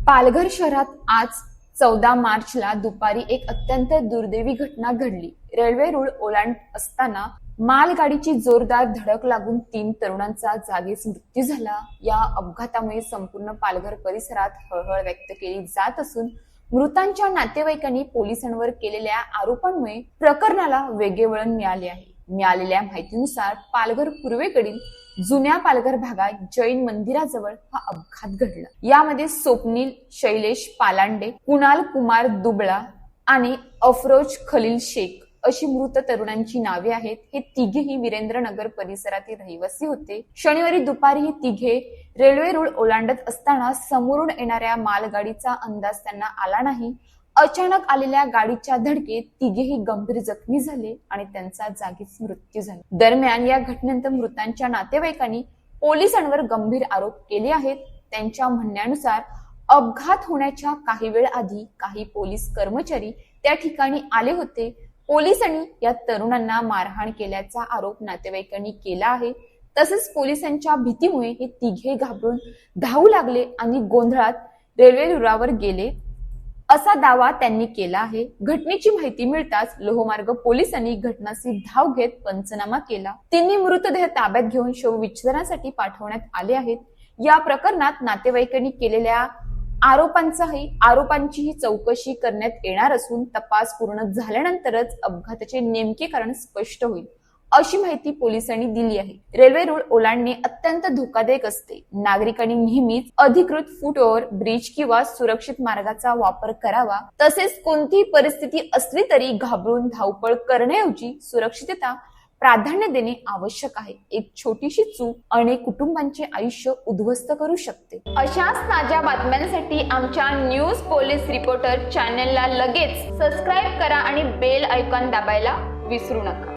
पालघर शहरात आज 14 मार्चला दुपारी एक अत्यंत दुर्दैवी घटना घडली। रेल्वे रूळ ओलांडत असताना मालगाडीची जोरदार धडक लागून 3 तरुणांचा जागीच मृत्यू झाला। या अपघातामुळे संपूर्ण पालघर परिसरात हळहळ व्यक्त केली जात असून मृतांच्या नातेवाईकांनी पोलिसांवर केलेल्या आरोपांमुळे प्रकरणाला वेगळे वळण मिळाले आहे। मिळालेल्या माहितीनुसार पालघर पूर्वेकडील जुन्या पालघर भागात जैन मंदिराजवळ हा अपघात घडला। यामध्ये स्वप्नील शैलेश पालांडे, कुणाल कुमार दुबळा आणि अफरोज खलील शेख अशी मृत तरुणांची नावे आहेत। हे तिघेही वीरेंद्रनगर परिसरातील रहिवासी होते। शनिवारी दुपारी हे तिघे रेल्वे रूळ ओलांडत असताना समोरून येणाऱ्या मालगाडीचा अंदाज त्यांना आला नाही। अचानक आलेल्या गाडीच्या धडकेत तिघेही गंभीर जखमी झाले आणि त्यांचा जागीच मृत्यू झाला। दरम्यान या घटनेनंतर मृतांच्या नातेवाईकांनी पोलिसांवर गंभीर आरोप केले आहेत। त्यांच्या म्हणण्यानुसार अपघात होण्याच्या काही वेळ आधी काही पोलीस कर्मचारी त्या ठिकाणी आले होते। पोलिसांनी या तरुणांना मारहाण केल्याचा आरोप नातेवाईकांनी केला आहे। तसेच पोलिसांच्या भीतीमुळे हे तिघे घाबरून धावू लागले आणि गोंधळात रेल्वे रुळावर गेले असा दावा त्यांनी केला आहे। घटनेची माहिती मिळताच लोहमार्ग पोलिसांनी घटनास्थळी धाव घेत पंचनामा केला। तिन्ही मृतदेह ताब्यात घेऊन शवविच्छेदनासाठी पाठवण्यात आले आहेत। या प्रकरणात नातेवाईकांनी केलेल्या आरोपांचीही चौकशी करण्यात येणार असून तपास पूर्ण झाल्यानंतरच अपघाताचे नेमके कारण स्पष्ट होईल अशी माहिती पोलिसांनी दिली आहे। रेल्वे रूळ ओलांडणे अत्यंत धोकादायक असते। नागरिकांनी नेहमीच अधिकृत फुटओव्हर ब्रिज किंवा सुरक्षित मार्गाचा वापर करावा। तसेच कोणतीही परिस्थिती असली तरी घाबरून धावपळ करण्याऐवजी सुरक्षितता प्राधान्य देणे आवश्यक आहे। एक छोटीशी चूक अनेक कुटुंबांचे आयुष्य उद्ध्वस्त करू शकते। अशाच ताज्या बातम्यांसाठी आमच्या न्यूज पोलीस रिपोर्टर चॅनलला लगेच सबस्क्राईब करा आणि बेल आयकॉन दाबायला विसरू नका।